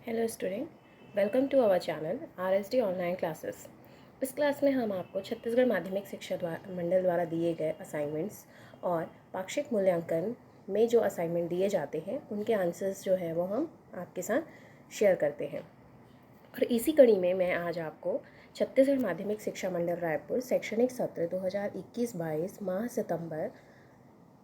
Hello student, welcome to our channel RSD online classes. इस class में हम आपको छत्तीसगढ़ माध्यमिक शिक्षा मंडल द्वारा दिए गए असाइनमेंट्स और पाक्षिक मूल्यांकन में जो असाइनमेंट दिए जाते हैं उनके आंसर्स जो है वो हम आपके साथ शेयर करते हैं। और इसी कड़ी में मैं आज आपको छत्तीसगढ़ माध्यमिक शिक्षा मंडल रायपुर शैक्षणिक सत्र 2021-22 माह सितंबर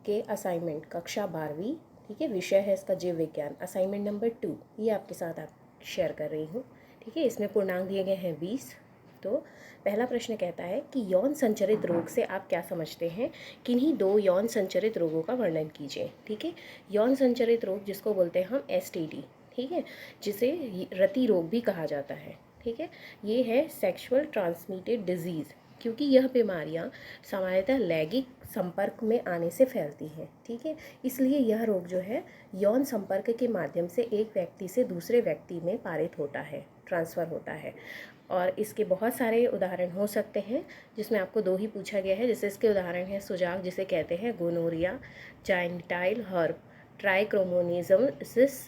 के असाइनमेंट कक्षा 12वीं, ठीक है, विषय है इसका जीव विज्ञान, असाइनमेंट नंबर 2, ये आपके साथ आप शेयर कर रही हूँ। ठीक है, इसमें पूर्णांक दिए गए हैं 20। तो पहला प्रश्न कहता है कि यौन संचरित रोग से आप क्या समझते हैं, किन्हीं दो यौन संचरित रोगों का वर्णन कीजिए। ठीक है, यौन संचरित रोग जिसको बोलते हैं हम STD, ठीक है, जिसे रति रोग भी कहा जाता है। ठीक है, ये है सेक्सुअल ट्रांसमिटेड डिजीज़, क्योंकि यह बीमारियां सामान्यतः लैंगिक संपर्क में आने से फैलती हैं। ठीक है, इसलिए यह रोग जो है यौन संपर्क के माध्यम से एक व्यक्ति से दूसरे व्यक्ति में पारित होता है, ट्रांसफ़र होता है। और इसके बहुत सारे उदाहरण हो सकते हैं, जिसमें आपको दो ही पूछा गया है। जैसे इसके उदाहरण हैं सुजाक जिसे कहते हैं गोनोरिया, जाइंटाइल हर्प, ट्राइक्रोमोनिज़मसिस,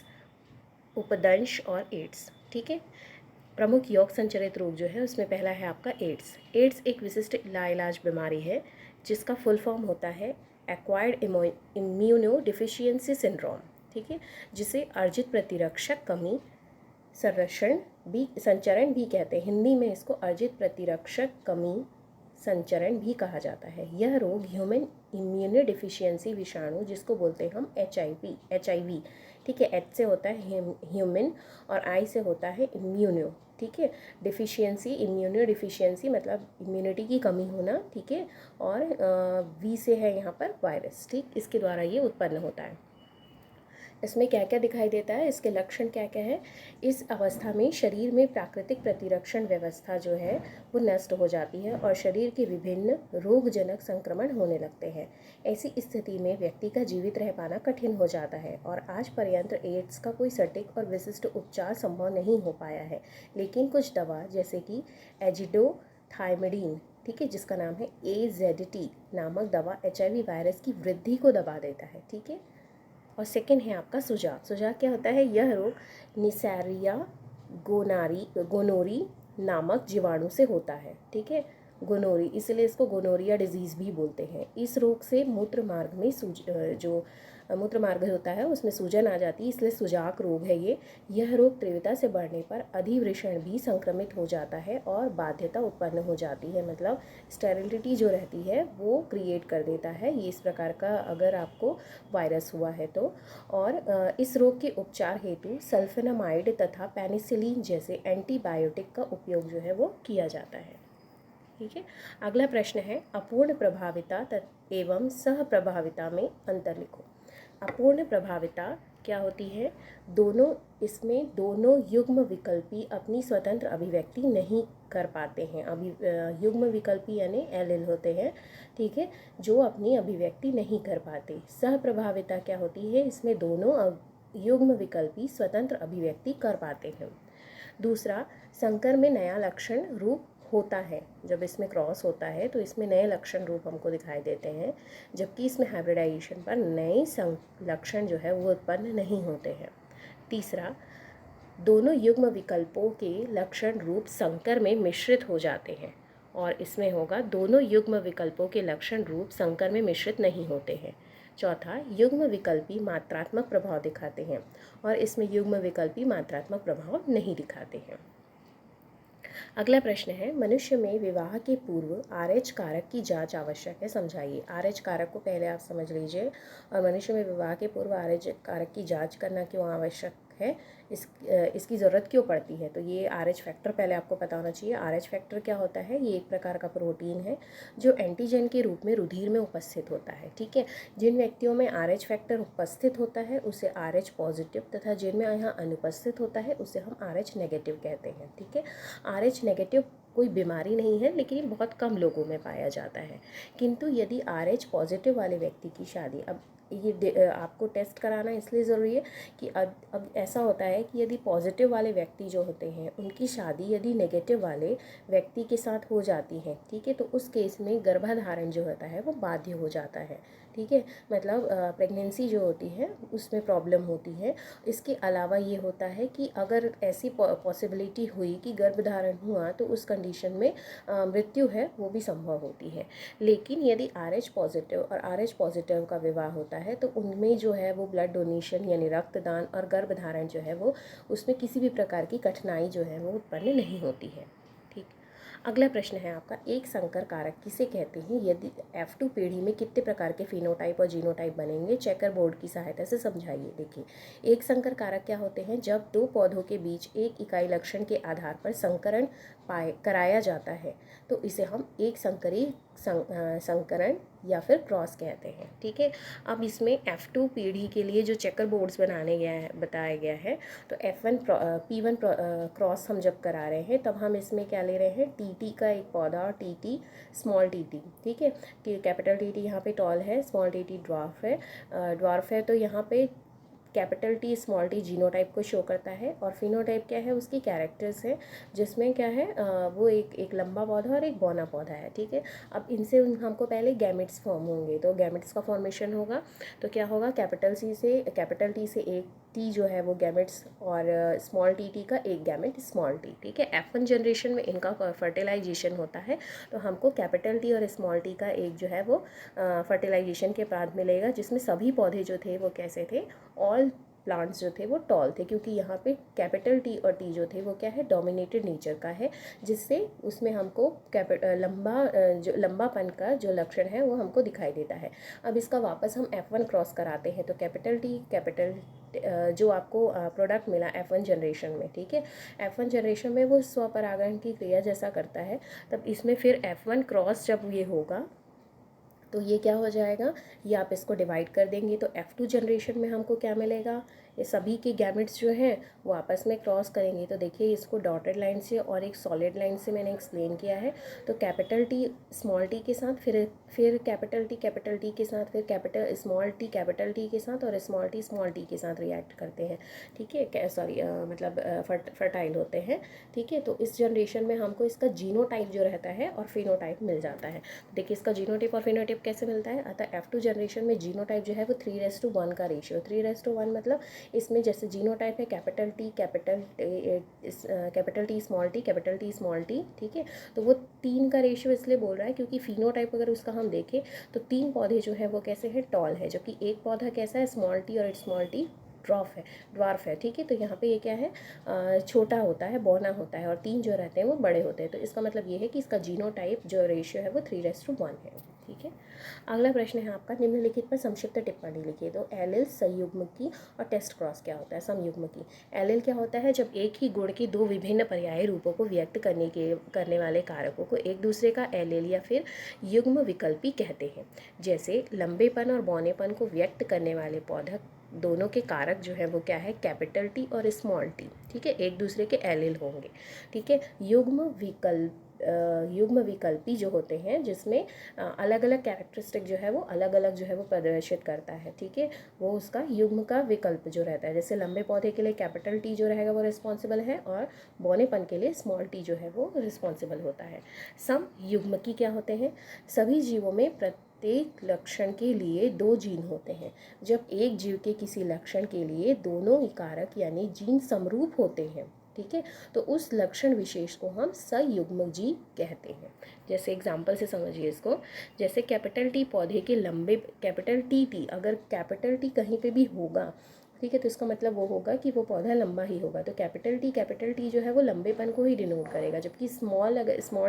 उपदंश और एड्स। ठीक है, प्रमुख यौन संचरित रोग जो है उसमें पहला है आपका एड्स। एड्स एक विशिष्ट लाइलाज बीमारी है जिसका फुल फॉर्म होता है एक्वायर्ड इम्यूनो डिफिशियंसी सिंड्रोम। ठीक है, जिसे अर्जित प्रतिरक्षक कमी संचरण भी कहते हैं। हिंदी में इसको अर्जित प्रतिरक्षक कमी संचरण भी कहा जाता है। यह रोग ह्यूमन इम्यूनो डिफिशियंसी विषाणु जिसको बोलते हैं हम HIV, ठीक है, H से होता है ह्यूमन और I से होता है इम्यूनो। ठीक है, डिफिशियंसी, इम्यूनो डिफिशियंसी मतलब इम्यूनिटी की कमी होना। ठीक है, और V से है यहाँ पर वायरस। ठीक, इसके द्वारा ये उत्पन्न होता है। इसमें क्या क्या दिखाई देता है, इसके लक्षण क्या क्या है। इस अवस्था में शरीर में प्राकृतिक प्रतिरक्षण व्यवस्था जो है वो नष्ट हो जाती है और शरीर के विभिन्न रोगजनक संक्रमण होने लगते हैं। ऐसी स्थिति में व्यक्ति का जीवित रह पाना कठिन हो जाता है और आज पर्यंत एड्स का कोई सटीक और विशिष्ट उपचार संभव नहीं हो पाया है। लेकिन कुछ दवा जैसे कि एजिडोथाइमिडीन, ठीक है, जिसका नाम है AZT नामक दवा HIV वायरस की वृद्धि को दबा देता है। ठीक है, और सेकंड है आपका सुजाक। सुजाक क्या होता है, यह रोग निसैरिया गोनोरी नामक जीवाणु से होता है। ठीक है, गोनोरी, इसलिए इसको गोनोरिया डिजीज़ भी बोलते हैं। इस रोग से मूत्र मार्ग में जो मूत्र मार्ग होता है उसमें सूजन आ जाती है, इसलिए सुजाक रोग है ये। यह रोग तीव्रता से बढ़ने पर अधिवृषण भी संक्रमित हो जाता है और बाध्यता उत्पन्न हो जाती है, मतलब स्टेरिलिटी जो रहती है वो क्रिएट कर देता है ये, इस प्रकार का अगर आपको वायरस हुआ है तो। और इस रोग के उपचार हेतु सल्फेनामाइड तथा पेनिसिलिन जैसे एंटीबायोटिक का उपयोग जो है वो किया जाता है। ठीक है, अगला प्रश्न है अपूर्ण प्रभाविता एवं सहप्रभाविता में अंतर लिखो। अपूर्ण प्रभाविता क्या होती है, इसमें दोनों युग्म विकल्पी अपनी स्वतंत्र अभिव्यक्ति नहीं कर पाते हैं। युग्म विकल्पी यानी एलील होते हैं, ठीक है, जो अपनी अभिव्यक्ति नहीं कर पाते। सहप्रभाविता क्या होती है, इसमें दोनों युग्म विकल्पी स्वतंत्र अभिव्यक्ति कर पाते हैं। दूसरा, संकर में नया लक्षण रूप होता है। जब इसमें क्रॉस होता है तो इसमें नए लक्षण रूप हमको दिखाई देते हैं, जबकि इसमें हाइब्रिडाइजेशन पर नए लक्षण जो है वो उत्पन्न नहीं होते हैं। तीसरा, दोनों युग्म विकल्पों के लक्षण रूप संकर में मिश्रित हो जाते हैं, और इसमें होगा दोनों युग्म विकल्पों के लक्षण रूप संकर में मिश्रित नहीं होते हैं। चौथा, युग्म विकल्पी मात्रात्मक प्रभाव दिखाते हैं और इसमें युग्म विकल्पी मात्रात्मक प्रभाव नहीं दिखाते हैं। अगला प्रश्न है मनुष्य में विवाह के पूर्व RH कारक की जांच आवश्यक है, समझाइए। RH कारक को पहले आप समझ लीजिए, और मनुष्य में विवाह के पूर्व RH कारक की जांच करना क्यों आवश्यक है, इसकी ज़रूरत क्यों पड़ती है। तो ये RH फैक्टर पहले आपको पता होना चाहिए। RH फैक्टर क्या होता है, ये एक प्रकार का प्रोटीन है जो एंटीजन के रूप में रुधिर में उपस्थित होता है। ठीक है, जिन व्यक्तियों में RH फैक्टर उपस्थित होता है उसे RH पॉजिटिव, तथा जिनमें यहाँ अनुपस्थित होता है उसे हम RH नेगेटिव कहते हैं। ठीक है, RH नेगेटिव कोई बीमारी नहीं है, लेकिन ये बहुत कम लोगों में पाया जाता है। किंतु यदि RH पॉजिटिव वाले व्यक्ति की शादी, अब ये आपको टेस्ट कराना इसलिए ज़रूरी है कि अब ऐसा होता है कि यदि पॉजिटिव वाले व्यक्ति जो होते हैं उनकी शादी यदि नेगेटिव वाले व्यक्ति के साथ हो जाती है, ठीक है, तो उस केस में गर्भाधारण जो होता है वो बाध्य हो जाता है। ठीक है, मतलब प्रेगनेंसी जो होती है उसमें प्रॉब्लम होती है। इसके अलावा ये होता है कि अगर ऐसी पॉसिबिलिटी हुई कि गर्भधारण हुआ तो उस कंडीशन में मृत्यु है वो भी संभव होती है। लेकिन यदि RH पॉजिटिव और RH पॉजिटिव का विवाह होता है तो उनमें जो है वो ब्लड डोनेशन यानी रक्तदान और गर्भधारण जो है वो उसमें किसी भी प्रकार की कठिनाई जो है वो उत्पन्न नहीं होती है। ठीक, अगला प्रश्न है आपका, एक संकर कारक किसे कहते हैं? यदि F2 पीढ़ी में कितने प्रकार के फिनोटाइप और जीनोटाइप बनेंगे? चेकर बोर्ड की सहायता से समझाइए। देखिए, एक संकर कारक क्या होते हैं? जब दो पौधों के बीच एक इकाई लक्षण के आधार पर संकरण कराया जाता है तो इसे हम एक संकरी संकरण या फिर क्रॉस कहते हैं। ठीक है, अब इसमें F2 पीढ़ी के लिए जो चेकर बोर्ड्स बनाने गया है बताया गया है, तो F1 P1 क्रॉस हम जब करा रहे हैं तब हम इसमें क्या ले रहे हैं, TT का एक पौधा और TT स्मॉल TT। ठीक है, कैपिटल TT यहाँ पे टॉल है, स्मॉल TT ड्वार्फ है तो यहाँ पे capital T small t genotype को शो करता है। और फिनोटाइप क्या है, उसकी कैरेक्टर्स है जिसमें क्या है वो एक लंबा पौधा और एक बौना पौधा है। ठीक है, अब इनसे हमको पहले गैमेट्स फॉर्म होंगे, तो गैमेट्स का फॉर्मेशन होगा तो क्या होगा, कैपिटल T से एक T जो है वो गैमेट्स और स्मॉल T का एक गैमेट स्मॉल t। ठीक है, F1 जनरेशन में इनका फर्टिलाइजेशन होता है तो हमको कैपिटल T और स्मॉल t का एक जो है वो फर्टिलाइजेशन के बाद मिलेगा, जिसमें सभी पौधे जो थे वो कैसे थे, ऑल प्लांट्स जो थे वो टॉल थे, क्योंकि यहाँ पे कैपिटल T और T जो थे वो क्या है, डोमिनेटेड नेचर का है, जिससे उसमें हमको जो लंबापन का जो लक्षण है वो हमको दिखाई देता है। अब इसका वापस हम F1 क्रॉस कराते हैं तो कैपिटल जो आपको प्रोडक्ट मिला F1 जनरेशन में, ठीक है, F1 जनरेशन में वो स्वपरागण की क्रिया जैसा करता है, तब इसमें फिर F1 क्रॉस जब ये होगा तो ये क्या हो जाएगा, ये आप इसको डिवाइड कर देंगे तो F2 जनरेशन में हमको क्या मिलेगा, ये सभी के गैमेट्स जो हैं वो आपस में क्रॉस करेंगे। तो देखिए इसको डॉटेड लाइन से और एक सॉलिड लाइन से मैंने एक्सप्लेन किया है। तो कैपिटल T स्मॉल t के साथ फिर कैपिटल T के साथ, फिर capital small t capital T के साथ और स्मॉल t के साथ रिएक्ट करते हैं। ठीक है, सॉरी मतलब फर्टाइल होते हैं। ठीक है, तो इस जनरेशन में हमको इसका जीनोटाइप जो रहता है और फिनोटाइप मिल जाता है। देखिए इसका जीनोटाइप और फिनोटाइप कैसे मिलता है, अतः F2 जनरेशन में जीनोटाइप जो है वो 3:1 का रेशियो, 3:1 मतलब इसमें जैसे जीनोटाइप है capital T capital T small t। ठीक है, तो वो 3 का रेशियो इसलिए बोल रहा है क्योंकि फिनोटाइप अगर उसका हम देखें तो 3 पौधे जो है वो कैसे हैं, टॉल है, जबकि एक पौधा कैसा है, स्मॉल t और स्मॉल t ड्वार्फ है। ठीक है, तो यहाँ पे ये क्या है, छोटा होता है, बौना होता है, और 3 जो रहते हैं वो बड़े होते हैं। तो इसका मतलब ये है कि इसका जीनोटाइप जो रेशियो है वो 3:1 है। ठीक है, अगला प्रश्न है आपका, निम्नलिखित पर संक्षिप्त टिप्पणी लिखिए। तो एलिल, संयुग्मकी और टेस्ट क्रॉस क्या होता है? संयुग्मकी, एलिल क्या होता है, जब एक ही गुण के दो विभिन्न पर्यायी रूपों को व्यक्त करने वाले कारकों को एक दूसरे का एलिल या फिर युग्म विकल्पी कहते हैं। जैसे लंबेपन और बौनेपन को व्यक्त करने वाले पौधक दोनों के कारक जो है वो क्या है, कैपिटल T और स्मॉल t। ठीक है, एक दूसरे के एलिल होंगे। ठीक है, युग्म विकल्पी जो होते हैं जिसमें अलग अलग कैरेक्टरिस्टिक जो है वो अलग अलग जो है वो प्रदर्शित करता है। ठीक है, वो उसका युग्म का विकल्प जो रहता है, जैसे लंबे पौधे के लिए कैपिटल T जो रहेगा वो रिस्पॉन्सिबल है और बौनेपन के लिए स्मॉल t जो है वो रिस्पॉन्सिबल होता है। सम युग्मकी क्या होते हैं, सभी जीवों में प्रत्येक लक्षण के लिए 2 जीन होते हैं। जब एक जीव के किसी लक्षण के लिए दोनों कारक यानी जीन समरूप होते हैं, ठीक है, तो उस लक्षण विशेष को हम सयुग्मजीव कहते हैं। जैसे एग्जाम्पल से समझिए इसको, जैसे कैपिटल T पौधे के लंबे कैपिटल TT, अगर कैपिटल T कहीं पे भी होगा, ठीक है, तो इसका मतलब वो होगा कि वो पौधा लंबा ही होगा। तो कैपिटल T जो है वो लंबेपन को ही डिनोट करेगा, जबकि स्मॉल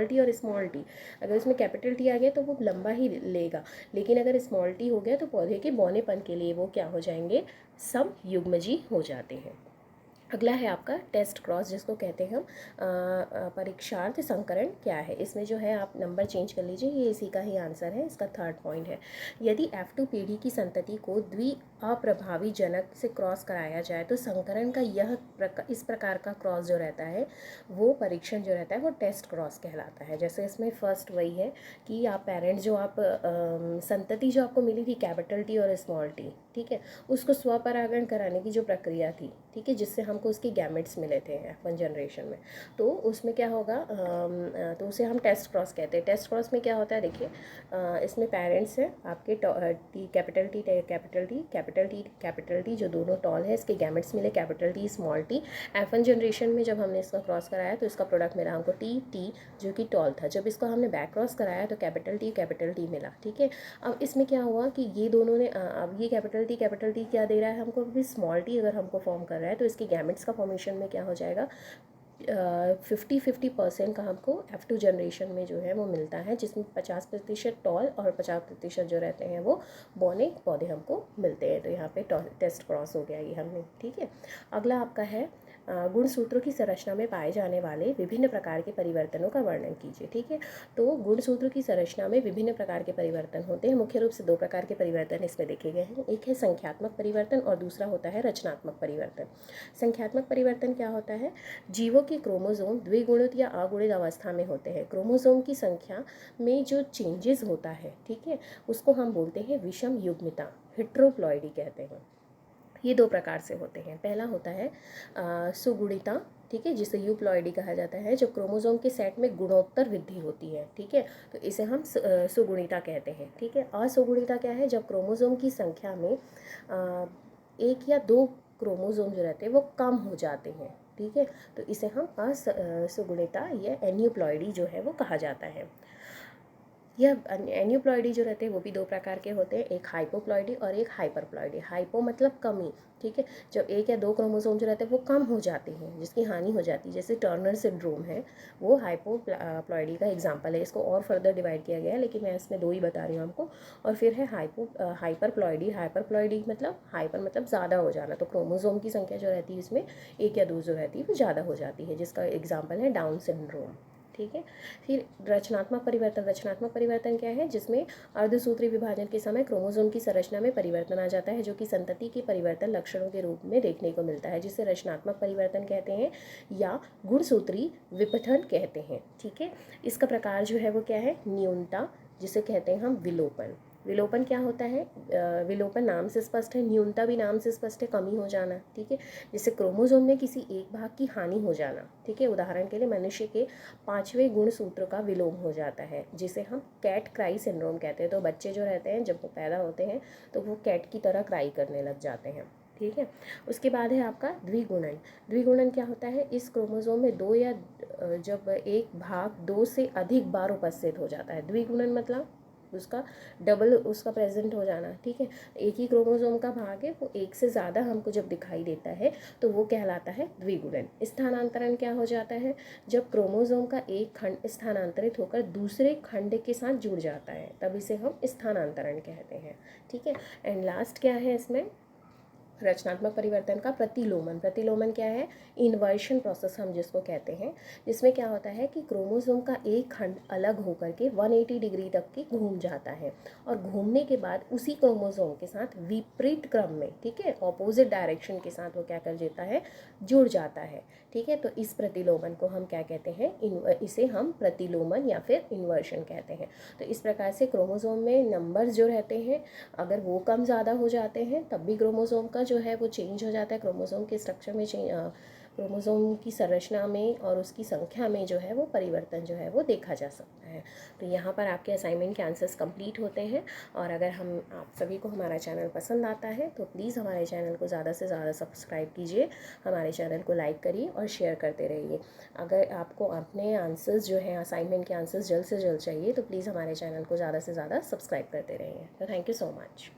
t और स्मॉल t अगर इसमें कैपिटल T आ गया तो वो लंबा ही लेगा, लेकिन अगर स्मॉल t हो गया तो पौधे के बौनेपन के लिए वो क्या हो जाएंगे, सम युग्मजी हो जाते हैं। अगला है आपका टेस्ट क्रॉस, जिसको कहते हैं हम परीक्षार्थ संकरण क्या है। इसमें जो है आप नंबर चेंज कर लीजिए, ये इसी का ही आंसर है, इसका 3rd पॉइंट है। यदि F2 पीढ़ी की संतति को अप्रभावी जनक से क्रॉस कराया जाए तो संकरण का इस प्रकार का क्रॉस जो रहता है वो परीक्षण जो रहता है वो टेस्ट क्रॉस कहलाता है। जैसे इसमें फर्स्ट वही है कि आप पेरेंट जो आप संतति जो आपको मिली थी कैपिटल टी और स्मॉल टी, ठीक है, उसको स्वपरागण कराने की जो प्रक्रिया थी, ठीक है, जिससे हमको उसके गैमेट्स मिले थे F1 जनरेशन में, तो उसमें क्या होगा, तो उसे हम टेस्ट क्रॉस कहते हैं। टेस्ट क्रॉस में क्या होता है, देखिए इसमें पेरेंट्स है आपके T capital T capital T capital T capital T जो दोनों टॉल है, इसके गैमेट्स मिले capital T small T. F1 generation में जब हमने इसका क्रॉस कराया तो इसका प्रोडक्ट मिला हमको टी टी जो कि टॉल था। जब इसको हमने बैक क्रॉस कराया तो कैपिटल टी मिला, ठीक है। अब इसमें क्या हुआ कि ये दोनों ने अब ये कैपिटल टी क्या दे रहा है हमको, अभी स्मॉल टी अगर हमको फॉर्म कर रहा है तो इसके गैमेट्स का फॉर्मेशन में क्या हो जाएगा, 50-50% का हमको F2 जनरेशन में जो है वो मिलता है, जिसमें 50% टॉल और 50% जो रहते हैं वो बौने पौधे हमको मिलते हैं। तो यहाँ पे टेस्ट क्रॉस हो गया ये हमने, ठीक है। अगला आपका है गुणसूत्रों की संरचना में पाए जाने वाले विभिन्न प्रकार के परिवर्तनों का वर्णन कीजिए, ठीक है। तो गुणसूत्रों की संरचना में विभिन्न प्रकार के परिवर्तन होते हैं। मुख्य रूप से दो प्रकार के परिवर्तन इसमें देखे गए हैं, एक है संख्यात्मक परिवर्तन और दूसरा होता है रचनात्मक परिवर्तन। संख्यात्मक परिवर्तन क्या होता है, जीवों के क्रोमोसोम द्विगुणित या अगुणित अवस्था में होते हैं। क्रोमोसोम की संख्या में जो चेंजेस होता है, ठीक है, उसको हम बोलते हैं विषम युग्मिता, हेट्रोप्लॉइडी कहते हैं। ये दो प्रकार से होते हैं। पहला होता है सुगुणिता, ठीक है, जिसे यूप्लॉइडी कहा जाता है, जब क्रोमोसोम के सेट में गुणोत्तर वृद्धि होती है, ठीक है, तो इसे हम सुगुणिता कहते हैं, ठीक है। असुगुणिता क्या है, जब क्रोमोसोम की संख्या में एक या दो क्रोमोसोम जो रहते हैं वो कम हो जाते हैं, ठीक है, तो इसे हम असुगुणिता या एन्यूप्लॉइडी जो है वो कहा जाता है। यह एन्यूप्लॉइडी जो रहते हैं वो भी दो प्रकार के होते हैं, एक हाइपोप्लॉइडी और एक हाइपरप्लॉइडी। हाइपो मतलब कमी, ठीक है, जब एक या दो क्रोमोसोम जो रहते हैं वो कम हो जाते हैं, जिसकी हानि हो जाती है, जैसे टर्नर सिंड्रोम है, वो हाइपोप्लॉइडी का एग्जांपल है। इसको और फर्दर डिवाइड किया गया है, लेकिन मैं इसमें दो ही बता रही हूँ आपको। और फिर है हाइपरप्लॉइडी। हाइपरप्लॉइडी मतलब हाइपर मतलब ज़्यादा हो जाना, तो क्रोमोसोम की संख्या जो रहती है इसमें एक या दो जो रहती है वो ज़्यादा हो जाती है, जिसका एग्जाम्पल है डाउन सिंड्रोम, ठीक है। फिर रचनात्मक परिवर्तन। रचनात्मक परिवर्तन क्या है, जिसमें अर्धसूत्री विभाजन के समय क्रोमोसोम की संरचना में परिवर्तन आ जाता है, जो कि संतति के परिवर्तन लक्षणों के रूप में देखने को मिलता है, जिसे रचनात्मक परिवर्तन कहते हैं या गुणसूत्री विपथन कहते हैं, ठीक है। इसका प्रकार जो है वो क्या है, न्यूनता, जिसे कहते हैं हम विलोपन। विलोपन क्या होता है, विलोपन नाम से स्पष्ट है, न्यूनता भी नाम से स्पष्ट है, कमी हो जाना, ठीक है, जैसे क्रोमोसोम में किसी एक भाग की हानि हो जाना, ठीक है। उदाहरण के लिए मनुष्य के 5वें गुणसूत्र का विलोम हो जाता है, जिसे हम कैट क्राई सिंड्रोम कहते हैं। तो बच्चे जो रहते हैं जब वो पैदा होते हैं तो वो कैट की तरह क्राई करने लग जाते हैं, ठीक है। उसके बाद है आपका द्विगुणन। द्विगुणन क्या होता है, इस क्रोमोसोम में दो या जब एक भाग दो से अधिक बार उपस्थित हो जाता है। द्विगुणन मतलब उसका डबल उसका प्रेजेंट हो जाना, ठीक है। एक ही क्रोमोसोम का भाग है वो एक से ज़्यादा हमको जब दिखाई देता है तो वो कहलाता है द्विगुणन। स्थानांतरण क्या हो जाता है, जब क्रोमोसोम का एक खंड स्थानांतरित होकर दूसरे खंड के साथ जुड़ जाता है, तब इसे हम स्थानांतरण कहते हैं, ठीक है। एंड लास्ट क्या है इसमें रचनात्मक परिवर्तन का, प्रतिलोमन। प्रतिलोमन क्या है, इन्वर्शन प्रोसेस हम जिसको कहते हैं, जिसमें क्या होता है कि क्रोमोसोम का एक खंड अलग होकर के 180 डिग्री तक के घूम जाता है, और घूमने के बाद उसी क्रोमोसोम के साथ विपरीत क्रम में, ठीक है, ऑपोजिट डायरेक्शन के साथ वो क्या कर देता है, जुड़ जाता है, ठीक है। तो इस प्रतिलोमन को हम क्या कहते हैं, इसे हम प्रतिलोमन या फिर इन्वर्शन कहते हैं। तो इस प्रकार से क्रोमोसोम में नंबर्स जो रहते हैं अगर वो कम ज़्यादा हो जाते हैं तब भी क्रोमोसोम का जो है वो चेंज हो जाता है, क्रोमोसोम के स्ट्रक्चर में क्रोमोसोम की संरचना में और उसकी संख्या में जो है वो परिवर्तन जो है वो देखा जा सकता है। तो यहाँ पर आपके असाइनमेंट के आंसर्स कंप्लीट होते हैं। और अगर आप सभी को हमारा चैनल पसंद आता है तो प्लीज़ हमारे चैनल को ज़्यादा से ज़्यादा सब्सक्राइब कीजिए, हमारे चैनल को लाइक करिए और शेयर करते रहिए। अगर आपको अपने आंसर्स जो है असाइनमेंट के आंसर्स जल्द से जल्द चाहिए तो प्लीज़ हमारे चैनल को ज़्यादा से ज़्यादा सब्सक्राइब करते रहिए। तो थैंक यू सो मच।